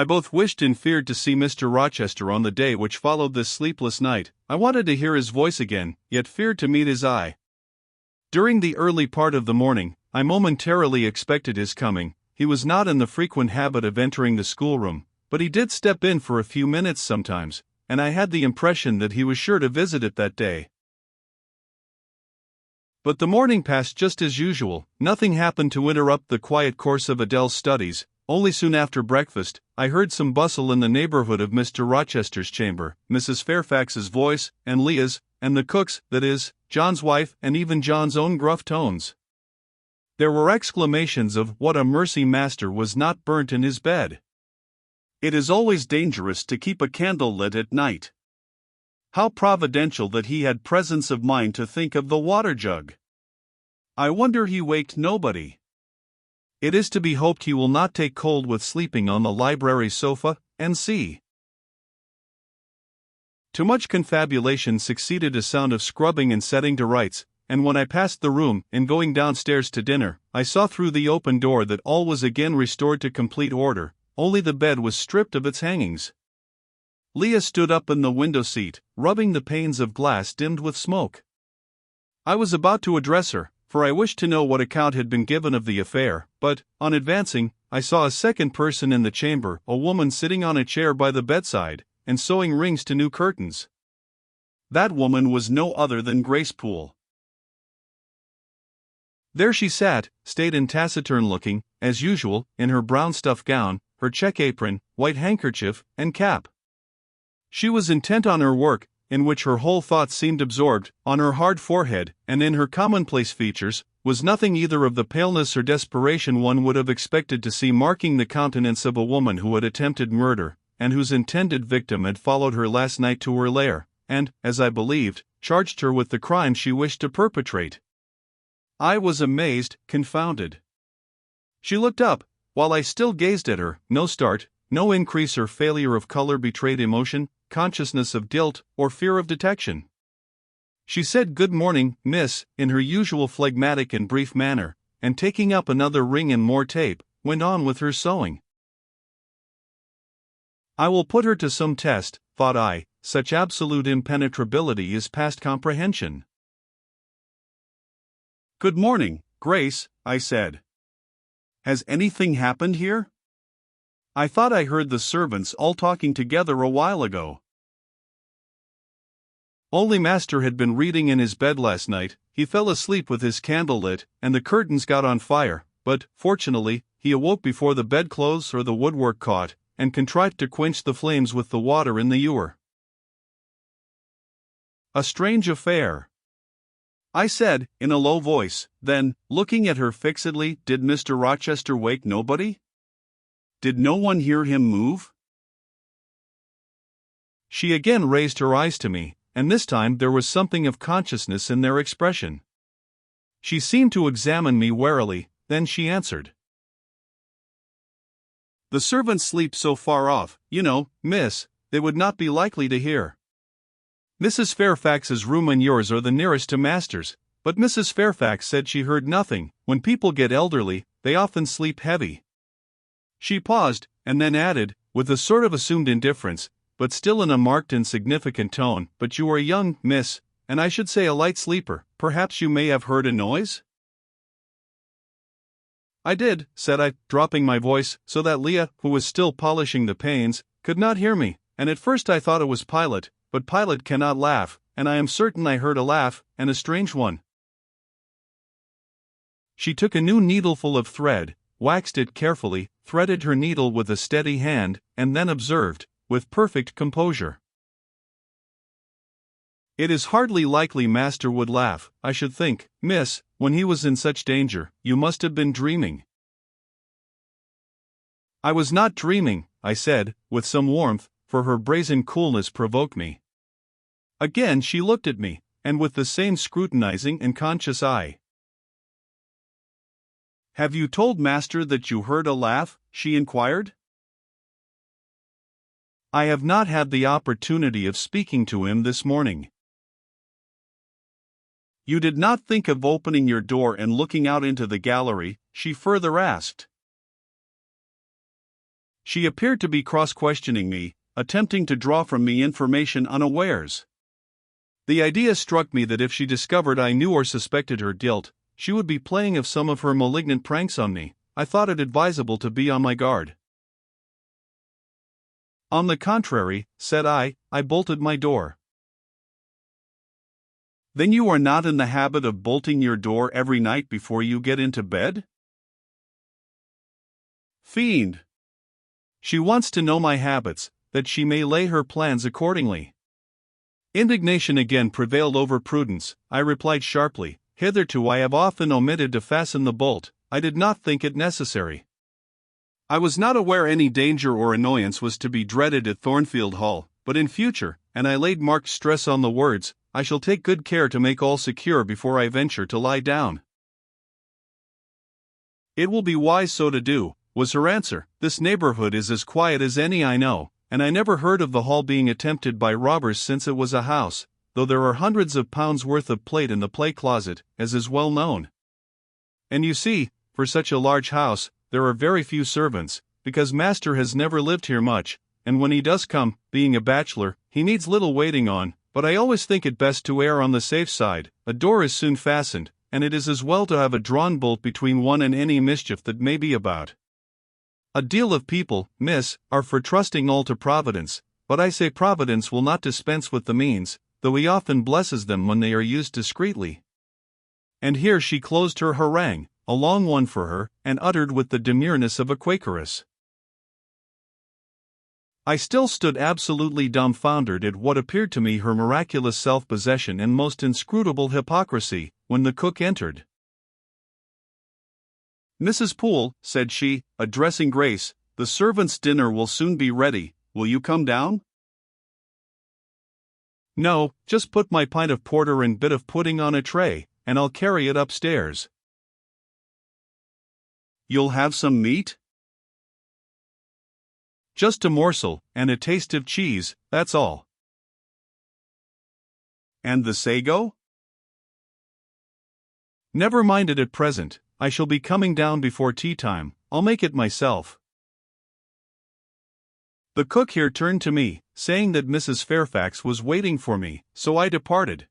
I both wished and feared to see Mr. Rochester on the day which followed this sleepless night. I wanted to hear his voice again, yet feared to meet his eye. During the early part of the morning, I momentarily expected his coming. He was not in the frequent habit of entering the schoolroom, but he did step in for a few minutes sometimes, and I had the impression that he was sure to visit it that day. But the morning passed just as usual. Nothing happened to interrupt the quiet course of Adele's studies. Only soon after breakfast, I heard some bustle in the neighborhood of Mr. Rochester's chamber. Mrs. Fairfax's voice, and Leah's, and the cook's, that is, John's wife, and even John's own gruff tones. There were exclamations of "What a mercy master was not burnt in his bed! It is always dangerous to keep a candle lit at night. How providential that he had presence of mind to think of the water jug! I wonder he waked nobody. It is to be hoped he will not take cold with sleeping on the library sofa, and see." To much confabulation succeeded a sound of scrubbing and setting to rights, and when I passed the room, in going downstairs to dinner, I saw through the open door that all was again restored to complete order, only the bed was stripped of its hangings. Leah stood up in the window seat, rubbing the panes of glass dimmed with smoke. I was about to address her, for I wished to know what account had been given of the affair, but, on advancing, I saw a second person in the chamber, a woman sitting on a chair by the bedside, and sewing rings to new curtains. That woman was no other than Grace Poole. There she sat, staid and taciturn-looking, as usual, in her brown stuff gown, her check apron, white handkerchief, and cap. She was intent on her work, in which her whole thoughts seemed absorbed. On her hard forehead, and in her commonplace features, was nothing either of the paleness or desperation one would have expected to see marking the countenance of a woman who had attempted murder, and whose intended victim had followed her last night to her lair, and, as I believed, charged her with the crime she wished to perpetrate. I was amazed, confounded. She looked up, while I still gazed at her. No start, no increase or failure of color betrayed emotion, consciousness of guilt, or fear of detection. She said "Good morning, miss," in her usual phlegmatic and brief manner, and taking up another ring and more tape, went on with her sewing. I will put her to some test, thought I, such absolute impenetrability is past comprehension. "Good morning, Grace," I said. "Has anything happened here? I thought I heard the servants all talking together a while ago." "Only master had been reading in his bed last night. He fell asleep with his candle lit, and the curtains got on fire, but, fortunately, he awoke before the bedclothes or the woodwork caught, and contrived to quench the flames with the water in the ewer." "A strange affair," I said, in a low voice. Then, looking at her fixedly, "Did Mr. Rochester wake nobody? Did no one hear him move?" She again raised her eyes to me, and this time there was something of consciousness in their expression. She seemed to examine me warily, then she answered. "The servants sleep so far off, you know, miss, they would not be likely to hear. Mrs. Fairfax's room and yours are the nearest to master's, but Mrs. Fairfax said she heard nothing. When people get elderly, they often sleep heavy." She paused, and then added, with a sort of assumed indifference, but still in a marked and significant tone, "But you are young, miss, and I should say a light sleeper. Perhaps you may have heard a noise?" "I did," said I, dropping my voice, so that Leah, who was still polishing the panes, could not hear me, "and at first I thought it was Pilot, but Pilot cannot laugh, and I am certain I heard a laugh, and a strange one." She took a new needleful of thread, waxed it carefully, threaded her needle with a steady hand, and then observed, with perfect composure, "It is hardly likely master would laugh. I should think, miss, when he was in such danger, you must have been dreaming." "I was not dreaming," I said, with some warmth, for her brazen coolness provoked me. Again she looked at me, and with the same scrutinizing and conscious eye. "Have you told master that you heard a laugh?" she inquired. "I have not had the opportunity of speaking to him this morning." "You did not think of opening your door and looking out into the gallery?" she further asked. She appeared to be cross-questioning me, attempting to draw from me information unawares. The idea struck me that if she discovered I knew or suspected her guilt, she would be playing some of her malignant pranks on me. I thought it advisable to be on my guard. On the contrary, said I bolted my door. Then you are not in the habit of bolting your door every night before you get into bed? Fiend! She wants to know my habits, that she may lay her plans accordingly. Indignation again prevailed over prudence. I replied sharply, hitherto I have often omitted to fasten the bolt. I did not think it necessary. I was not aware any danger or annoyance was to be dreaded at Thornfield Hall, but in future, and I laid marked stress on the words, I shall take good care to make all secure before I venture to lie down. It will be wise so to do, was her answer. This neighborhood is as quiet as any I know, and I never heard of the hall being attempted by robbers since it was a house, though there are hundreds of pounds worth of plate in the play closet, as is well known. And you see, for such a large house, there are very few servants, because master has never lived here much, and when he does come, being a bachelor, he needs little waiting on, but I always think it best to err on the safe side. A door is soon fastened, and it is as well to have a drawn bolt between one and any mischief that may be about. A deal of people, miss, are for trusting all to Providence, but I say Providence will not dispense with the means, though he often blesses them when they are used discreetly. And here she closed her harangue, a long one for her, and uttered with the demureness of a Quakeress. I still stood absolutely dumbfounded at what appeared to me her miraculous self-possession and most inscrutable hypocrisy, when the cook entered. Mrs. Poole, said she, addressing Grace, the servants' dinner will soon be ready, will you come down? No, just put my pint of porter and bit of pudding on a tray, and I'll carry it upstairs. You'll have some meat? Just a morsel, and a taste of cheese, that's all. And the sago? Never mind it at present, I shall be coming down before tea time, I'll make it myself. The cook here turned to me, saying that Mrs. Fairfax was waiting for me, so I departed.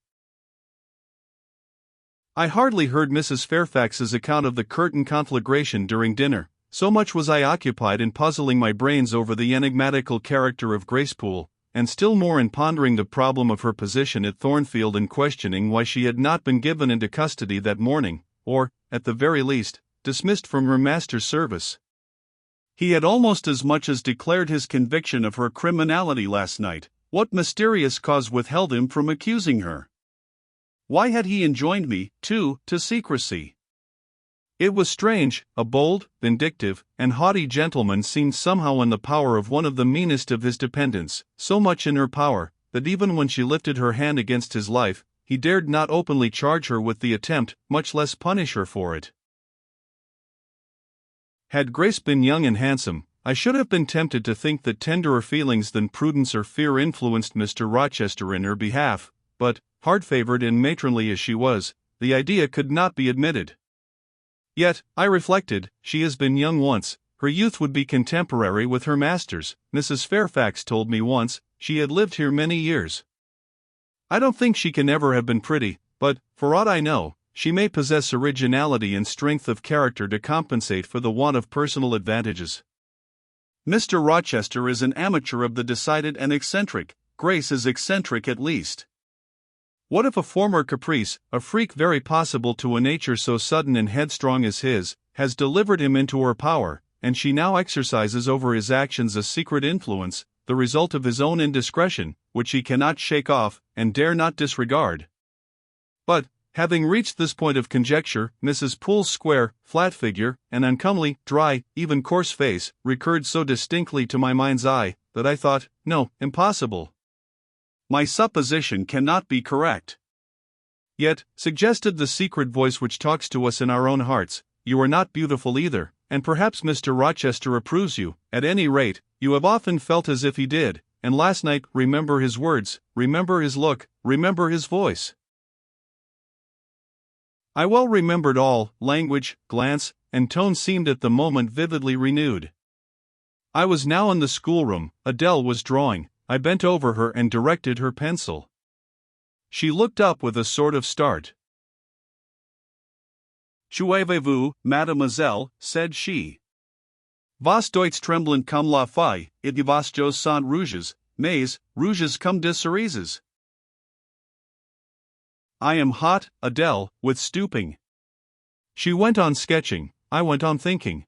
I hardly heard Mrs. Fairfax's account of the curtain conflagration during dinner, so much was I occupied in puzzling my brains over the enigmatical character of Grace Poole, and still more in pondering the problem of her position at Thornfield and questioning why she had not been given into custody that morning, or, at the very least, dismissed from her master's service. He had almost as much as declared his conviction of her criminality last night. What mysterious cause withheld him from accusing her? Why had he enjoined me, too, to secrecy? It was strange. A bold, vindictive, and haughty gentleman seemed somehow in the power of one of the meanest of his dependents, so much in her power, that even when she lifted her hand against his life, he dared not openly charge her with the attempt, much less punish her for it. Had Grace been young and handsome, I should have been tempted to think that tenderer feelings than prudence or fear influenced Mr. Rochester in her behalf, but, hard-favored and matronly as she was, the idea could not be admitted. Yet, I reflected, she has been young once, her youth would be contemporary with her master's. Mrs. Fairfax told me once, she had lived here many years. I don't think she can ever have been pretty, but, for aught I know, she may possess originality and strength of character to compensate for the want of personal advantages. Mr. Rochester is an amateur of the decided and eccentric. Grace is eccentric at least. What if a former caprice, a freak very possible to a nature so sudden and headstrong as his, has delivered him into her power, and she now exercises over his actions a secret influence, the result of his own indiscretion, which he cannot shake off, and dare not disregard? But, having reached this point of conjecture, Mrs. Poole's square, flat figure, and uncomely, dry, even coarse face, recurred so distinctly to my mind's eye, that I thought, no, impossible. My supposition cannot be correct. Yet, suggested the secret voice which talks to us in our own hearts, you are not beautiful either, and perhaps Mr. Rochester approves you. At any rate, you have often felt as if he did, and last night, remember his words, remember his look, remember his voice. I well remembered all. Language, glance, and tone seemed at the moment vividly renewed. I was now in the schoolroom. Adele was drawing. I bent over her and directed her pencil. She looked up with a sort of start. "Jouez-vous, mademoiselle," said she. "Vos doits tremblant comme la feuille, et vos yeux sont rouges, mais rouges comme des cerises." "I am hot," Adele, with stooping. She went on sketching. I went on thinking.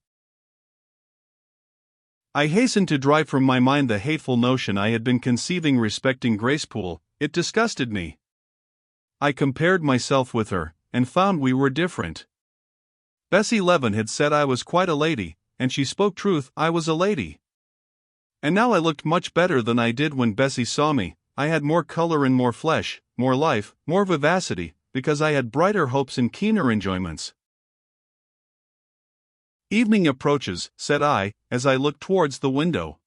I hastened to drive from my mind the hateful notion I had been conceiving respecting Grace Poole. It disgusted me. I compared myself with her, and found we were different. Bessie Leaven had said I was quite a lady, and she spoke truth. I was a lady. And now I looked much better than I did when Bessie saw me. I had more color and more flesh, more life, more vivacity, because I had brighter hopes and keener enjoyments. "Evening approaches," said I, as I looked towards the window.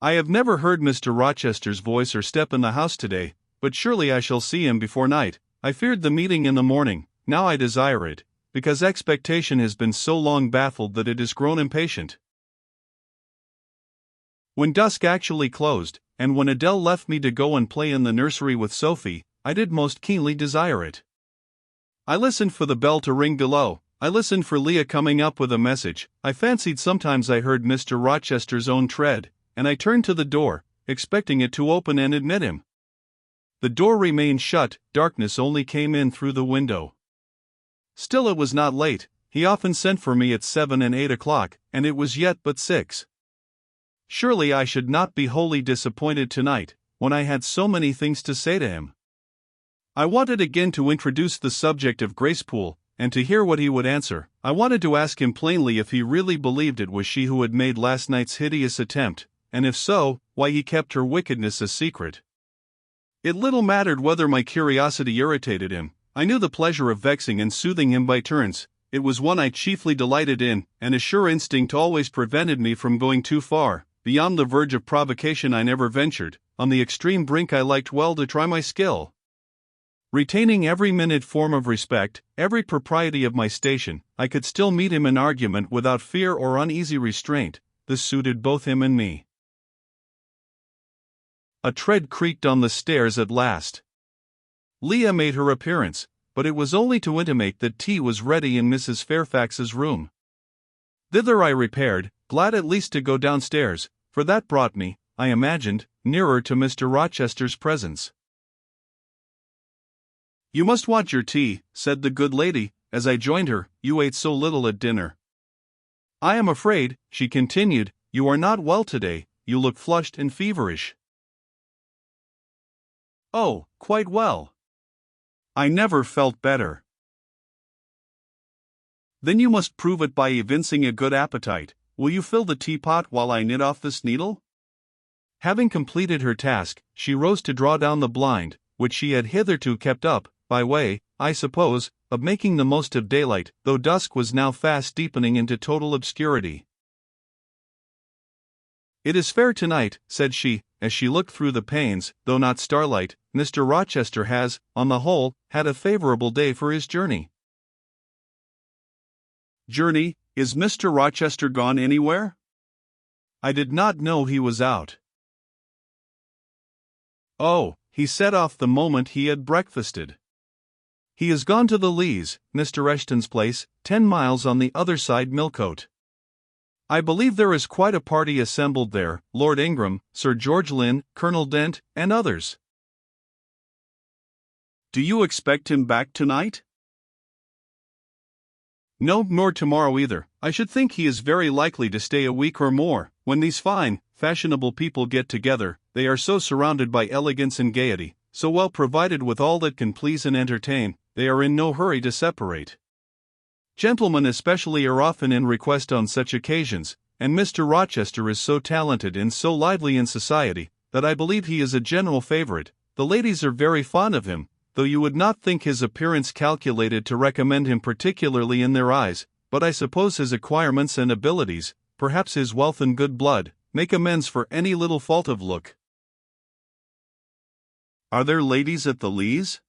"I have never heard Mr. Rochester's voice or step in the house today, but surely I shall see him before night. I feared the meeting in the morning, now I desire it, because expectation has been so long baffled that it has grown impatient." When dusk actually closed, and when Adele left me to go and play in the nursery with Sophie, I did most keenly desire it. I listened for the bell to ring below. I listened for Leah coming up with a message. I fancied sometimes I heard Mr. Rochester's own tread, and I turned to the door, expecting it to open and admit him. The door remained shut, darkness only came in through the window. Still it was not late. He often sent for me at 7 and 8 o'clock, and it was yet but 6. Surely I should not be wholly disappointed tonight, when I had so many things to say to him. I wanted again to introduce the subject of Grace Poole, and to hear what he would answer. I wanted to ask him plainly if he really believed it was she who had made last night's hideous attempt, and if so, why he kept her wickedness a secret. It little mattered whether my curiosity irritated him. I knew the pleasure of vexing and soothing him by turns. It was one I chiefly delighted in, and a sure instinct always prevented me from going too far. Beyond the verge of provocation I never ventured. On the extreme brink I liked well to try my skill. Retaining every minute form of respect, every propriety of my station, I could still meet him in argument without fear or uneasy restraint. This suited both him and me. A tread creaked on the stairs at last. Leah made her appearance, but it was only to intimate that tea was ready in Mrs. Fairfax's room. Thither I repaired, glad at least to go downstairs, for that brought me, I imagined, nearer to Mr. Rochester's presence. "You must want your tea," said the good lady, as I joined her. "You ate so little at dinner." "I am afraid," she continued, "you are not well today. You look flushed and feverish." "Oh, quite well. I never felt better." "Then you must prove it by evincing a good appetite. Will you fill the teapot while I knit off this needle?" Having completed her task, she rose to draw down the blind, which she had hitherto kept up, by way, I suppose, of making the most of daylight, though dusk was now fast deepening into total obscurity. "It is fair tonight," said she, as she looked through the panes. "Though not starlight, Mr. Rochester has, on the whole, had a favorable day for his journey." "Journey? Is Mr. Rochester gone anywhere?" "I did not know he was out." "Oh, he set off the moment he had breakfasted. He has gone to the Leas, Mr. Eshton's place, 10 miles on the other side Millcote. I believe there is quite a party assembled there, Lord Ingram, Sir George Lynn, Colonel Dent, and others." "Do you expect him back tonight?" "No, nor tomorrow either. I should think he is very likely to stay a week or more. When these fine, fashionable people get together, they are so surrounded by elegance and gaiety, so well provided with all that can please and entertain, they are in no hurry to separate. Gentlemen especially are often in request on such occasions, and Mr. Rochester is so talented and so lively in society, that I believe he is a general favorite. The ladies are very fond of him, though you would not think his appearance calculated to recommend him particularly in their eyes, but I suppose his acquirements and abilities, perhaps his wealth and good blood, make amends for any little fault of look." "Are there ladies at the Leas?"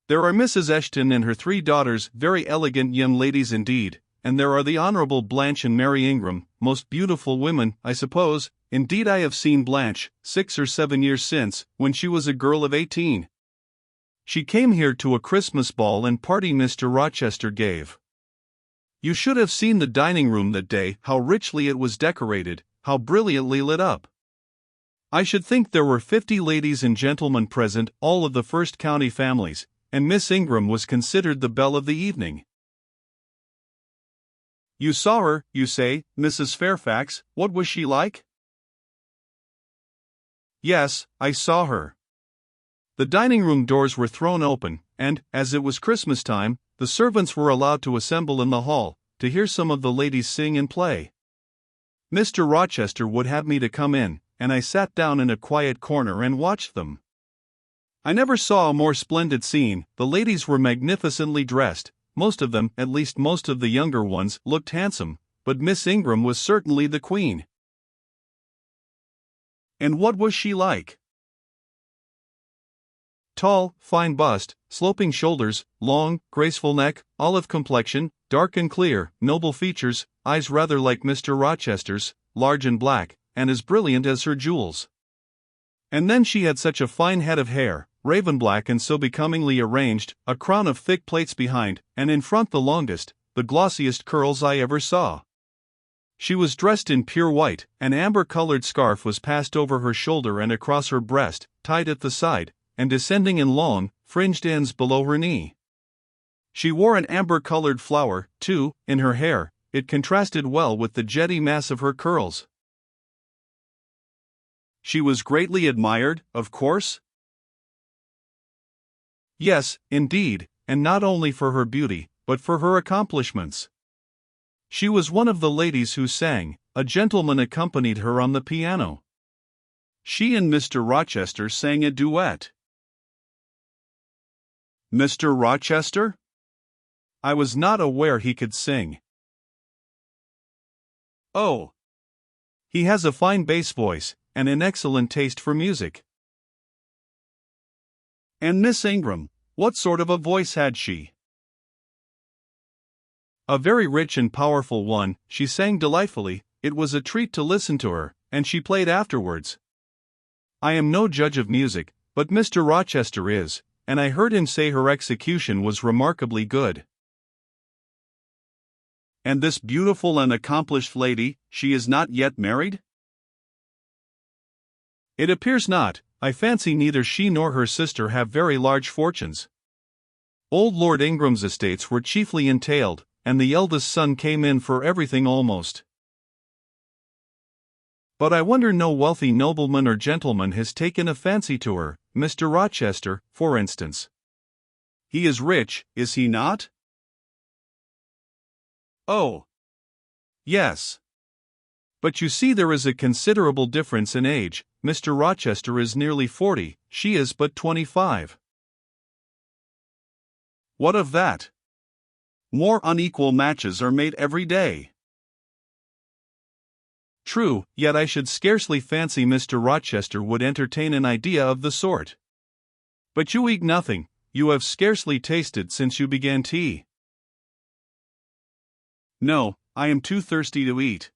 "There are Mrs. Eshton and her 3 daughters, very elegant young ladies indeed. and there are the Honorable Blanche and Mary Ingram, most beautiful women, I suppose. Indeed, I have seen Blanche, 6 or 7 years since, when she was a girl of 18. She came here to a Christmas ball and party Mr. Rochester gave. You should have seen the dining room that day, how richly it was decorated, how brilliantly lit up. I should think there were 50 ladies and gentlemen present, all of the first county families, and Miss Ingram was considered the belle of the evening. You saw her, you say, Mrs. Fairfax. What was she like? Yes, I saw her. The dining room doors were thrown open, and, as it was Christmas time, the servants were allowed to assemble in the hall, to hear some of the ladies sing and play. Mr. Rochester would have me to come in, and I sat down in a quiet corner and watched them. I never saw a more splendid scene. The ladies were magnificently dressed. Most of them, at least most of the younger ones, looked handsome, but Miss Ingram was certainly the queen. And what was she like? Tall, fine bust, sloping shoulders, long, graceful neck, olive complexion, dark and clear, noble features, eyes rather like Mr. Rochester's, large and black, and as brilliant as her jewels. And then she had such a fine head of hair, raven black and so becomingly arranged, a crown of thick plaits behind, and in front the longest, the glossiest curls I ever saw. She was dressed in pure white, an amber-colored scarf was passed over her shoulder and across her breast, tied at the side, and descending in long, fringed ends below her knee. She wore an amber-colored flower, too, in her hair. It contrasted well with the jetty mass of her curls. She was greatly admired, of course? Yes, indeed, and not only for her beauty, but for her accomplishments. She was one of the ladies who sang. A gentleman accompanied her on the piano. She and Mr. Rochester sang a duet. Mr. Rochester? I was not aware he could sing. Oh. He has a fine bass voice, and an excellent taste for music. And Miss Ingram, what sort of a voice had she? A very rich and powerful one. She sang delightfully. It was a treat to listen to her, and she played afterwards. I am no judge of music, but Mr. Rochester is, and I heard him say her execution was remarkably good. And this beautiful and accomplished lady, she is not yet married? It appears not. I fancy neither she nor her sister have very large fortunes. Old Lord Ingram's estates were chiefly entailed, and the eldest son came in for everything almost. But I wonder no wealthy nobleman or gentleman has taken a fancy to her, Mr. Rochester, for instance. He is rich, is he not? Oh. Yes. But you see there is a considerable difference in age. Mr. Rochester is nearly 40, she is but 25. What of that? More unequal matches are made every day. True, yet I should scarcely fancy Mr. Rochester would entertain an idea of the sort. But you eat nothing. You have scarcely tasted since you began tea. No, I am too thirsty to eat.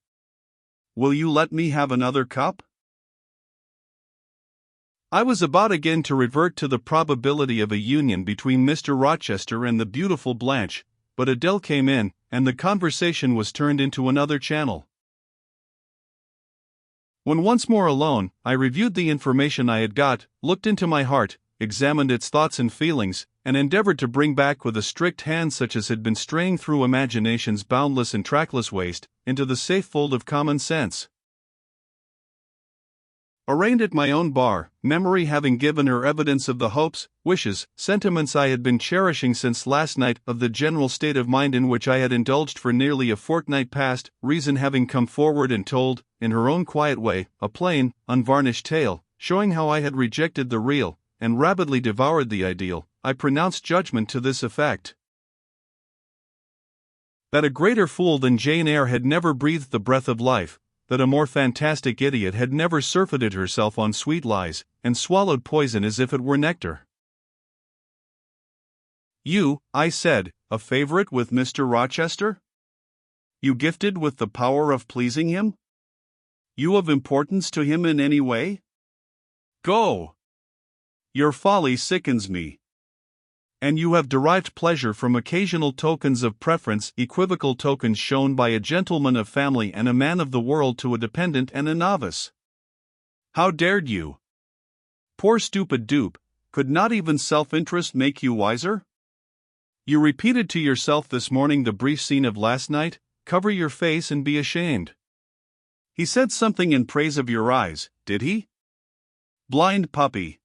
Will you let me have another cup? I was about again to revert to the probability of a union between Mr. Rochester and the beautiful Blanche, but Adele came in, and the conversation was turned into another channel. When once more alone, I reviewed the information I had got, looked into my heart, examined its thoughts and feelings, and endeavored to bring back with a strict hand such as had been straying through imagination's boundless and trackless waste, into the safe fold of common sense. Arraigned at my own bar, memory having given her evidence of the hopes, wishes, sentiments I had been cherishing since last night, of the general state of mind in which I had indulged for nearly a fortnight past, reason having come forward and told, in her own quiet way, a plain, unvarnished tale, showing how I had rejected the real, and rapidly devoured the ideal, I pronounced judgment to this effect: that a greater fool than Jane Eyre had never breathed the breath of life, that a more fantastic idiot had never surfeited herself on sweet lies, and swallowed poison as if it were nectar. You, I said, a favorite with Mr. Rochester? You gifted with the power of pleasing him? You of importance to him in any way? Go! Your folly sickens me. And you have derived pleasure from occasional tokens of preference, equivocal tokens shown by a gentleman of family and a man of the world to a dependent and a novice. How dared you? Poor stupid dupe, could not even self-interest make you wiser? You repeated to yourself this morning the brief scene of last night. Cover your face and be ashamed. He said something in praise of your eyes, did he? Blind puppy.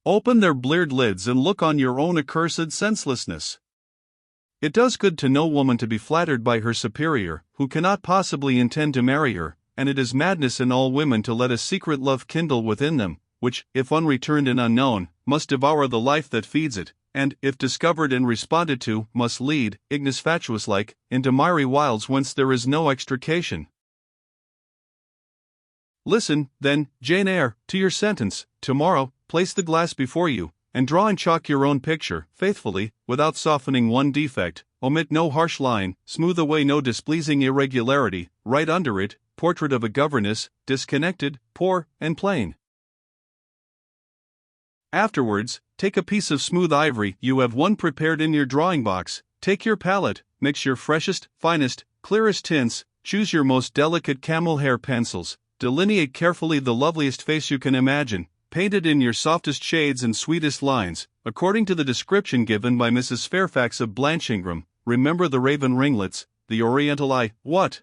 Open their bleared lids and look on your own accursed senselessness. It does good to no woman to be flattered by her superior, who cannot possibly intend to marry her, and it is madness in all women to let a secret love kindle within them, which, if unreturned and unknown, must devour the life that feeds it, and, if discovered and responded to, must lead, ignis fatuus-like, into miry wilds whence there is no extrication. Listen, then, Jane Eyre, to your sentence. Tomorrow, place the glass before you, and draw in chalk your own picture, faithfully, without softening one defect, omit no harsh line, smooth away no displeasing irregularity, write under it, portrait of a governess, disconnected, poor, and plain. Afterwards, take a piece of smooth ivory, you have one prepared in your drawing box, take your palette, mix your freshest, finest, clearest tints, choose your most delicate camel hair pencils, delineate carefully the loveliest face you can imagine, paint it in your softest shades and sweetest lines, according to the description given by Mrs. Fairfax of Blanchingram. Remember the raven ringlets, the oriental eye. What?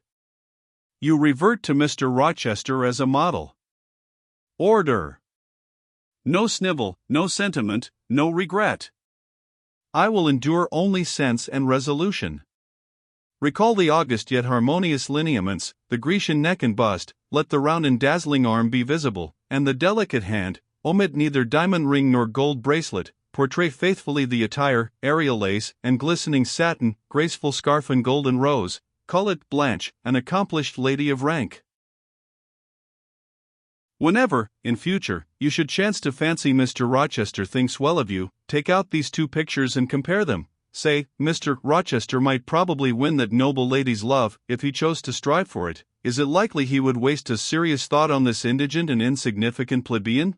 You revert to Mr. Rochester as a model. Order. No snivel, no sentiment, no regret. I will endure only sense and resolution. Recall the august yet harmonious lineaments, the Grecian neck and bust, let the round and dazzling arm be visible, and the delicate hand, omit neither diamond ring nor gold bracelet, portray faithfully the attire, aerial lace and glistening satin, graceful scarf and golden rose, call it Blanche, an accomplished lady of rank. Whenever, in future, you should chance to fancy Mr. Rochester thinks well of you, take out these two pictures and compare them. Say, Mr. Rochester might probably win that noble lady's love, if he chose to strive for it. Is it likely he would waste a serious thought on this indigent and insignificant plebeian?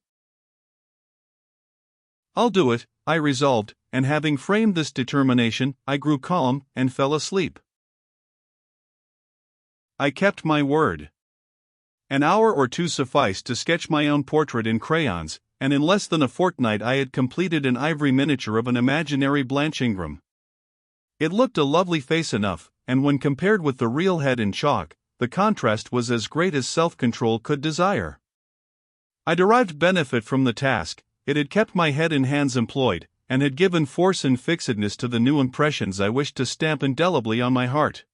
I'll do it, I resolved, and having framed this determination, I grew calm and fell asleep. I kept my word. An hour or two sufficed to sketch my own portrait in crayons, and in less than a fortnight I had completed an ivory miniature of an imaginary Blanchingram. It looked a lovely face enough, and when compared with the real head in chalk, the contrast was as great as self-control could desire. I derived benefit from the task. It had kept my head and hands employed, and had given force and fixedness to the new impressions I wished to stamp indelibly on my heart.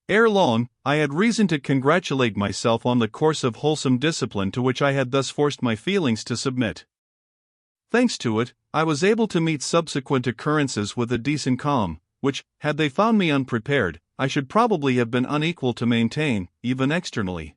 Ere long, I had reason to congratulate myself on the course of wholesome discipline to which I had thus forced my feelings to submit. Thanks to it, I was able to meet subsequent occurrences with a decent calm, which, had they found me unprepared, I should probably have been unequal to maintain, even externally.